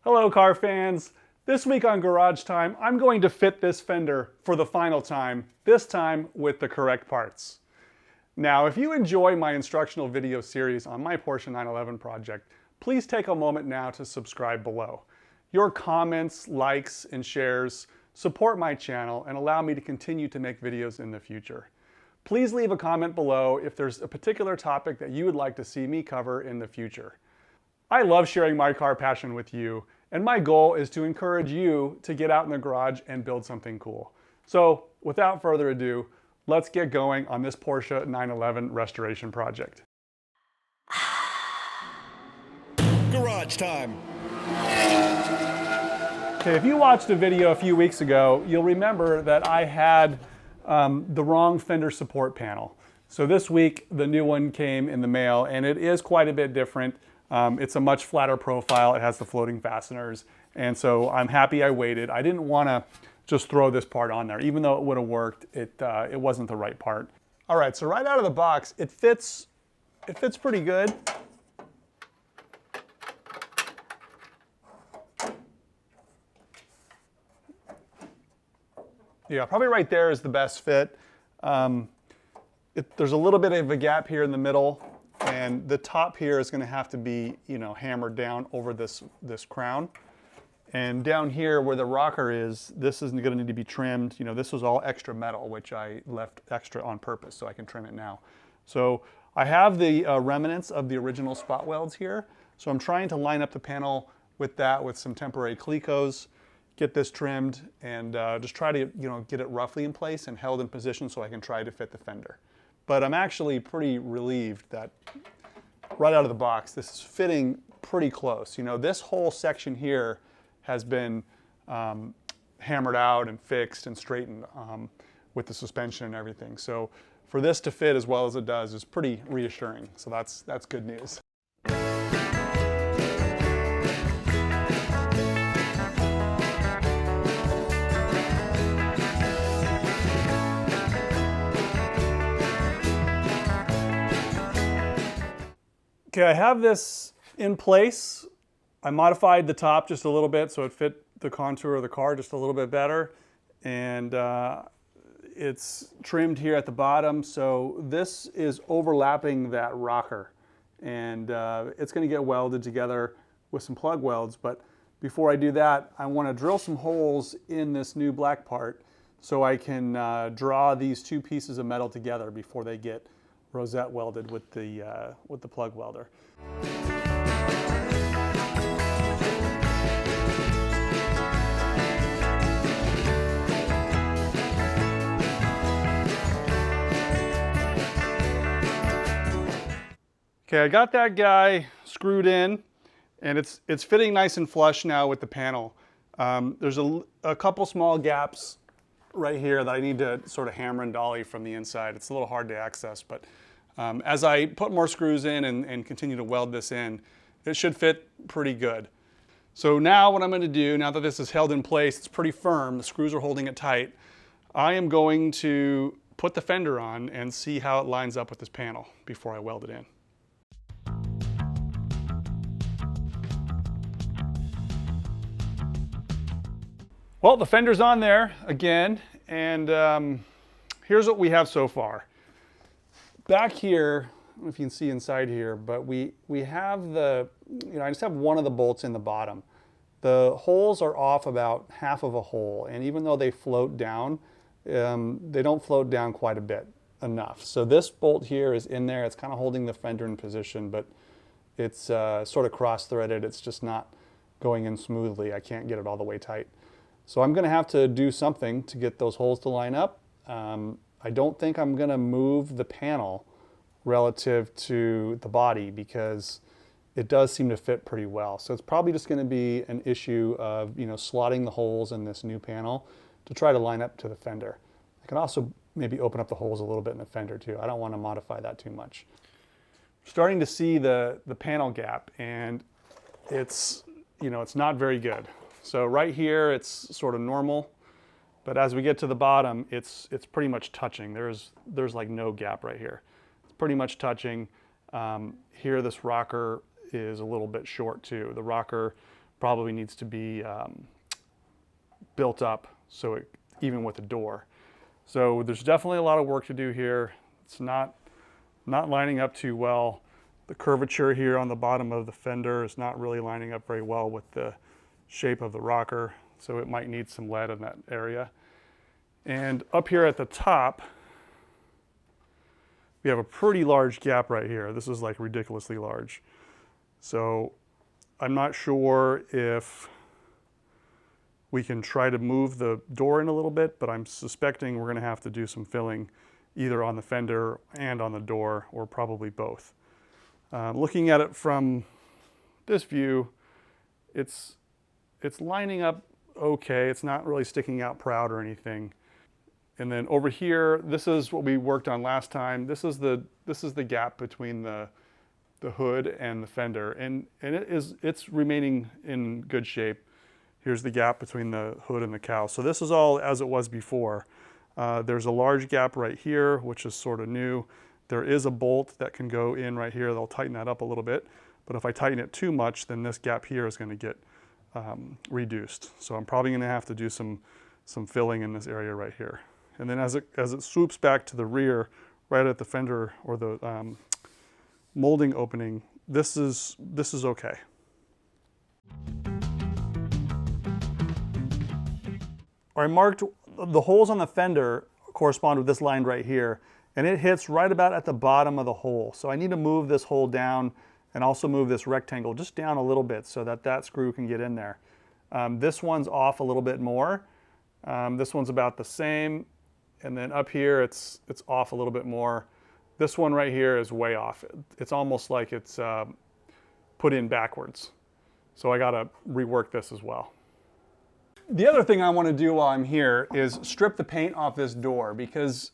Hello car fans! This week on Garage Time, I'm going to fit this fender for the final time, this time with the correct parts. Now, if you enjoy my instructional video series on my Porsche 911 project, please take a moment now to subscribe below. Your comments, likes, and shares support my channel and allow me to continue to make videos in the future. Please leave a comment below if there's a particular topic that you would like to see me cover in the future. I love sharing my car passion with you, and my goal is to encourage you to get out in the garage and build something cool. So, without further ado, let's get going on this Porsche 911 restoration project. Garage Time. Okay, if you watched a video a few weeks ago, you'll remember that I had the wrong fender support panel. So this week, the new one came in the mail, and it is quite a bit different. It's a much flatter profile. It has the floating fasteners. And so I'm happy I waited. I didn't want to just throw this part on there. Even though it would have worked, it wasn't the right part. All right, so right out of the box, it fits pretty good. Yeah, probably right there is the best fit. There's a little bit of a gap here in the middle. And the top here is going to have to be, hammered down over this crown. And down here where the rocker is, this is going to need to be trimmed. This was all extra metal, which I left extra on purpose so I can trim it now. So I have the remnants of the original spot welds here. So I'm trying to line up the panel with that with some temporary clecos, get this trimmed, and just try to get it roughly in place and held in position so I can try to fit the fender. But I'm actually pretty relieved that right out of the box, this is fitting pretty close. This whole section here has been hammered out and fixed and straightened with the suspension and everything. So for this to fit as well as it does is pretty reassuring. So that's good news. Okay, I have this in place. I modified the top just a little bit so it fit the contour of the car just a little bit better. And it's trimmed here at the bottom. So this is overlapping that rocker. And it's going to get welded together with some plug welds. But before I do that, I want to drill some holes in this new black part so I can draw these two pieces of metal together before they get rosette welded with the plug welder. Okay, I got that guy screwed in, and it's fitting nice and flush now with the panel. There's a couple small gaps right here that I need to sort of hammer and dolly from the inside. It's a little hard to access, but as I put more screws in and continue to weld this in, it should fit pretty good. So now what I'm going to do, now that this is held in place, it's pretty firm, the screws are holding it tight, I am going to put the fender on and see how it lines up with this panel before I weld it in. Well, the fender's on there again, and here's what we have so far. Back here, I don't know if you can see inside here, but we have I just have one of the bolts in the bottom. The holes are off about half of a hole, and even though they float down, they don't float down quite a bit enough. So this bolt here is in there. It's kind of holding the fender in position, but it's sort of cross-threaded. It's just not going in smoothly. I can't get it all the way tight. So I'm going to have to do something to get those holes to line up. I don't think I'm going to move the panel relative to the body because it does seem to fit pretty well. So it's probably just going to be an issue of slotting the holes in this new panel to try to line up to the fender. I can also maybe open up the holes a little bit in the fender too. I don't want to modify that too much. Starting to see the panel gap, and it's not very good. So right here, it's sort of normal, but as we get to the bottom, it's pretty much touching. There's like no gap right here. It's pretty much touching. Here, this rocker is a little bit short too. The rocker probably needs to be built up so it, even with the door. So there's definitely a lot of work to do here. It's not lining up too well. The curvature here on the bottom of the fender is not really lining up very well with the shape of the rocker, so it might need some lead in that area. And up here at the top, we have a pretty large gap right here. This is like ridiculously large. So I'm not sure if we can try to move the door in a little bit, but I'm suspecting we're gonna have to do some filling either on the fender and on the door, or probably both. Looking at it from this view, it's lining up okay. It's not really sticking out proud or anything. And then over here, this is what we worked on last time. This is the gap between the hood and the fender, and it's remaining in good shape. Here's the gap between the hood and the cowl. So this is all as it was before. There's a large gap right here, which is sort of new. There is a bolt that can go in right here. They'll tighten that up a little bit. But if I tighten it too much, then this gap here is going to get reduced. So I'm probably going to have to do some filling in this area right here. And then as it swoops back to the rear, right at the fender or the molding opening, this is okay. I marked the holes on the fender correspond with this line right here, and it hits right about at the bottom of the hole. So I need to move this hole down and also move this rectangle just down a little bit so that screw can get in there. This one's off a little bit more. This one's about the same. And then up here, it's off a little bit more. This one right here is way off. It's almost like it's put in backwards. So I gotta rework this as well. The other thing I want to do while I'm here is strip the paint off this door, because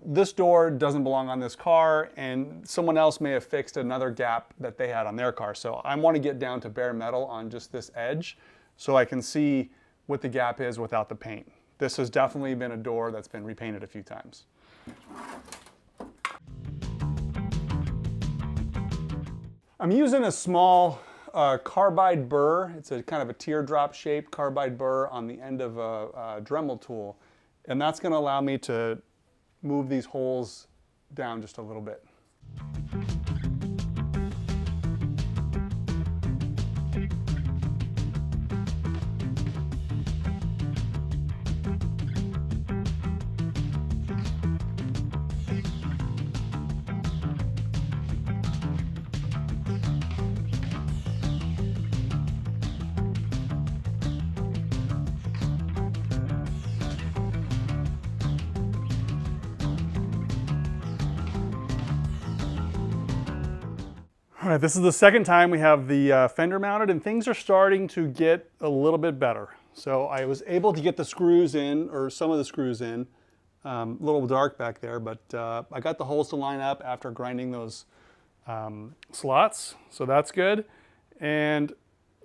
this door doesn't belong on this car, and someone else may have fixed another gap that they had on their car. So I want to get down to bare metal on just this edge so I can see what the gap is without the paint. This has definitely been a door that's been repainted a few times. I'm using a small carbide burr. It's a kind of a teardrop shaped carbide burr on the end of a Dremel tool. And that's going to allow me to move these holes down just a little bit. All right, this is the second time we have the fender mounted, and things are starting to get a little bit better. So I was able to get the screws in, or some of the screws in. A little dark back there, but I got the holes to line up after grinding those slots, so that's good. And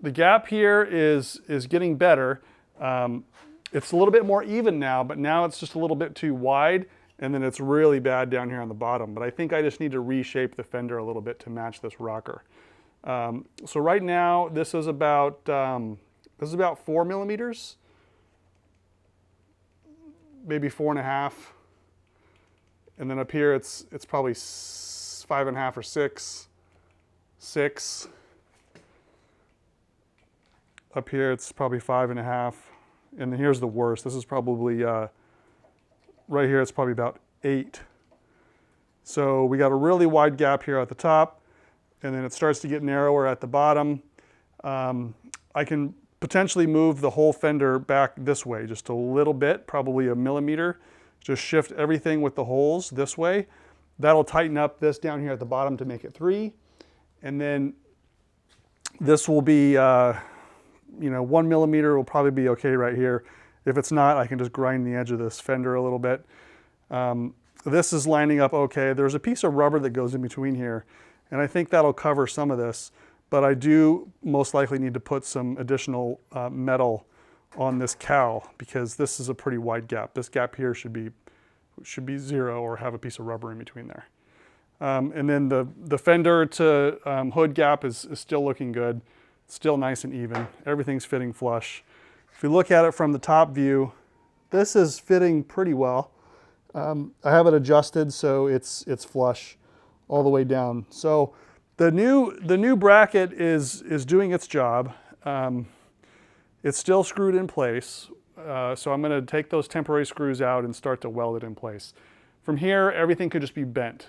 the gap here is getting better. It's a little bit more even now, but now it's just a little bit too wide. And then it's really bad down here on the bottom. But I think I just need to reshape the fender a little bit to match this rocker. So right now, this is about 4 millimeters, maybe 4.5. And then up here, it's probably 5.5 or 6. Up here, it's probably 5.5. And then here's the worst. This is probably right here, it's probably about 8. So we got a really wide gap here at the top, and then it starts to get narrower at the bottom. I can potentially move the whole fender back this way just a little bit, probably a millimeter. Just shift everything with the holes this way. That'll tighten up this down here at the bottom to make it 3. And then this will be, 1 millimeter will probably be okay right here. If it's not, I can just grind the edge of this fender a little bit. This is lining up okay. There's a piece of rubber that goes in between here, and I think that'll cover some of this, but I do most likely need to put some additional metal on this cowl, because this is a pretty wide gap. This gap here should be 0 or have a piece of rubber in between there. And then the fender to hood gap is still looking good. still nice and even. Everything's fitting flush. If you look at it from the top view, this is fitting pretty well. I have it adjusted so it's flush all the way down. So the new bracket is doing its job. It's still screwed in place. So I'm going to take those temporary screws out and start to weld it in place. From here, everything could just be bent.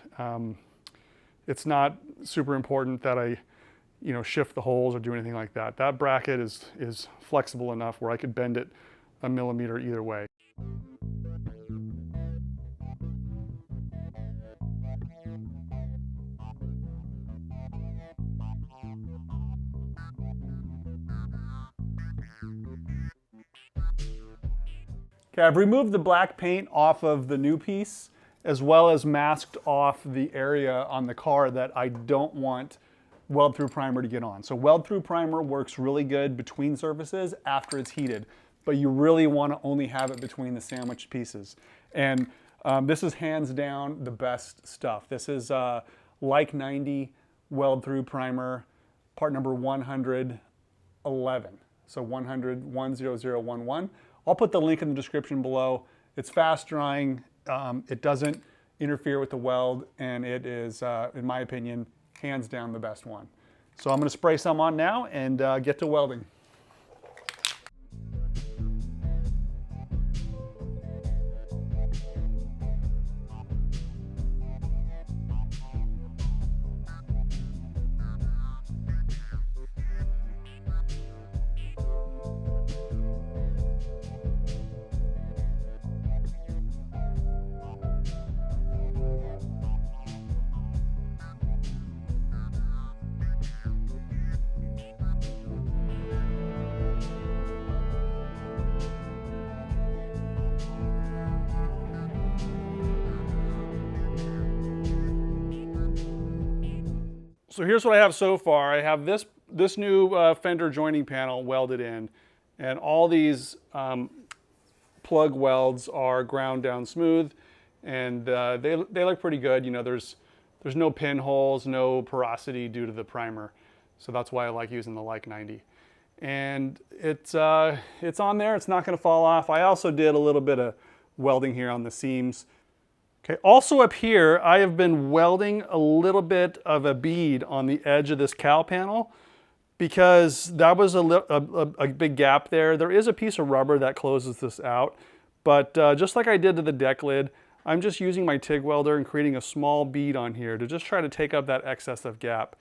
It's not super important that I, shift the holes or do anything like that. That bracket is flexible enough where I could bend it a millimeter either way. Okay, I've removed the black paint off of the new piece, as well as masked off the area on the car that I don't want weld-through primer to get on. So weld-through primer works really good between surfaces after it's heated, but you really want to only have it between the sandwich pieces. And this is hands down the best stuff. This is like 90 weld-through primer, part number 111. So 100-10011. I'll put the link in the description below. It's fast drying, it doesn't interfere with the weld, and it is, in my opinion, hands down the best one. So I'm going to spray some on now and get to welding. So here's what I have so far. I have this new fender joining panel welded in, and all these plug welds are ground down smooth, and they look pretty good. There's no pinholes, no porosity due to the primer, so that's why I like using the like 90. And it's on there. It's not going to fall off. I also did a little bit of welding here on the seams. Okay, also up here, I have been welding a little bit of a bead on the edge of this cowl panel because that was a big gap there. There is a piece of rubber that closes this out, but just like I did to the deck lid, I'm just using my TIG welder and creating a small bead on here to just try to take up that excess of gap.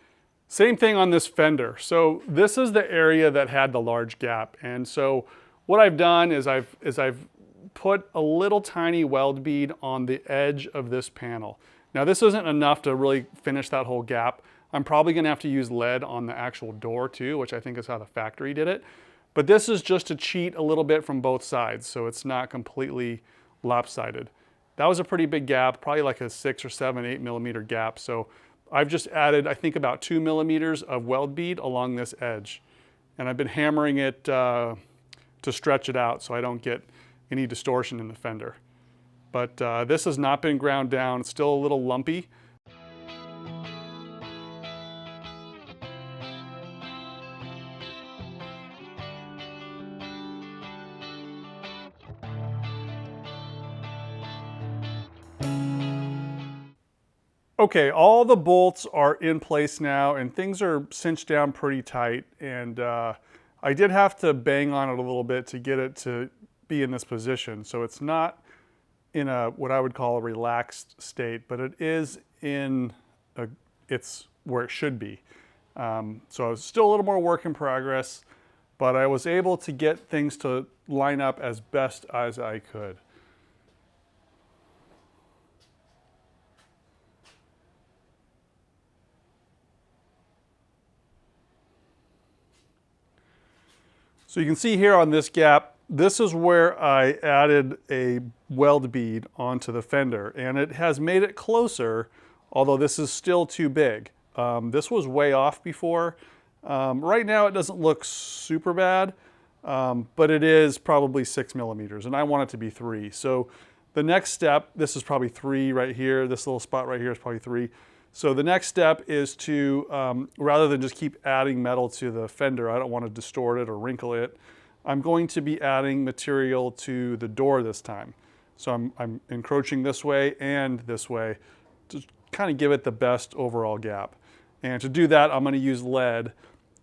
Same thing on this fender. So this is the area that had the large gap, and so what I've done is I've put a little tiny weld bead on the edge of this panel. Now this isn't enough to really finish that whole gap. I'm probably gonna have to use lead on the actual door too, which I think is how the factory did it. But this is just to cheat a little bit from both sides, so it's not completely lopsided. That was a pretty big gap, probably like a 6 or 7, 8 millimeter gap. So I've just added, I think, about 2 millimeters of weld bead along this edge. And I've been hammering it to stretch it out so I don't get any distortion in the fender. But this has not been ground down. It's still a little lumpy. Okay, all the bolts are in place now and things are cinched down pretty tight, and I did have to bang on it a little bit to get it to be in this position. So it's not in what I would call a relaxed state, but it is in it's where it should be. So it's still a little more work in progress, but I was able to get things to line up as best as I could. So you can see here on this gap, this is where I added a weld bead onto the fender, and it has made it closer, although this is still too big. This was way off before. Right now it doesn't look super bad, but it is probably 6 millimeters, and I want it to be 3. So the next step, this is probably 3 right here. This little spot right here is probably 3. So the next step is to, rather than just keep adding metal to the fender, I don't want to distort it or wrinkle it, I'm going to be adding material to the door this time. So I'm encroaching this way and this way to kind of give it the best overall gap. And to do that, I'm going to use lead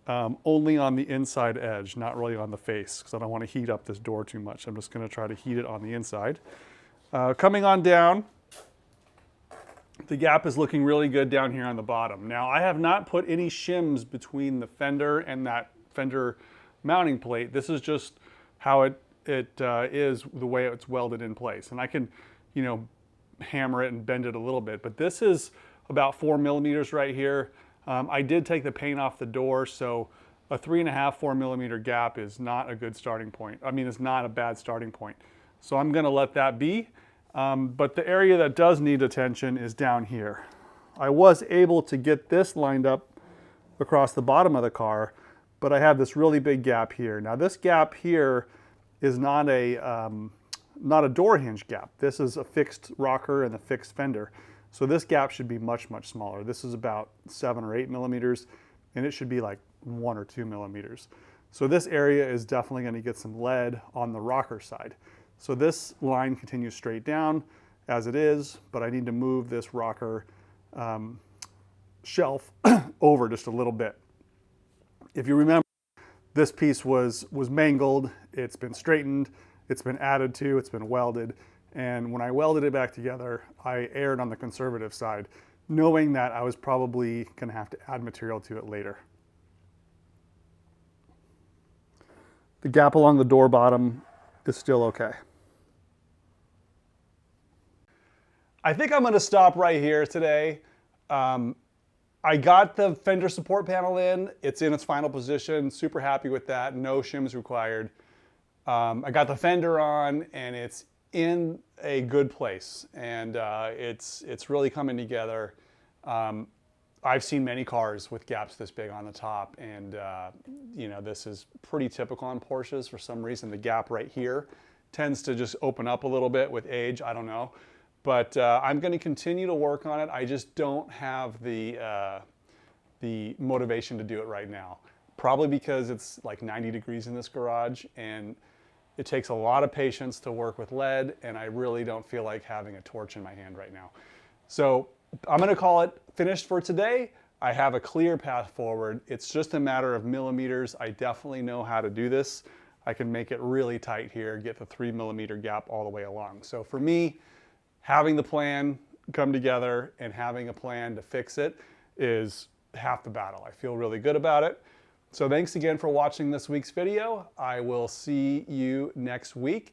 only on the inside edge, not really on the face, because I don't want to heat up this door too much. I'm just going to try to heat it on the inside. Coming on down, the gap is looking really good down here on the bottom. Now, I have not put any shims between the fender and that fender mounting plate. This is just how it is, the way it's welded in place. And I can, you know, hammer it and bend it a little bit, but this is about 4 millimeters right here. I did take the paint off the door, so a 3.5, 4 millimeter gap is not a good starting point. I mean, it's not a bad starting point. So I'm gonna let that be. But the area that does need attention is down here. I was able to get this lined up across the bottom of the car, but I have this really big gap here. Now this gap here is not a door hinge gap. This is a fixed rocker and a fixed fender. So this gap should be much, much smaller. This is about 7 or 8 millimeters, and it should be like 1 or 2 millimeters. So this area is definitely going to get some lead on the rocker side. So this line continues straight down as it is, but I need to move this rocker shelf over just a little bit. If you remember, this piece was mangled, it's been straightened, it's been added to, it's been welded. And when I welded it back together, I erred on the conservative side, knowing that I was probably going to have to add material to it later. The gap along the door bottom is still okay. I think I'm going to stop right here today. I got the fender support panel in. It's in its final position. Super happy with that. No shims required. I got the fender on, and it's in a good place, and it's really coming together. I've seen many cars with gaps this big on the top, and you know, this is pretty typical on Porsches. For some reason, the gap right here tends to just open up a little bit with age. I don't know, but I'm going to continue to work on it. I just don't have the motivation to do it right now. Probably because it's like 90 degrees in this garage, and it takes a lot of patience to work with lead, and I really don't feel like having a torch in my hand right now. So I'm going to call it finished for today. I have a clear path forward. It's just a matter of millimeters. I definitely know how to do this. I can make it really tight here, get the 3 millimeter gap all the way along. So for me, having the plan come together and having a plan to fix it is half the battle. I feel really good about it. So thanks again for watching this week's video. I will see you next week.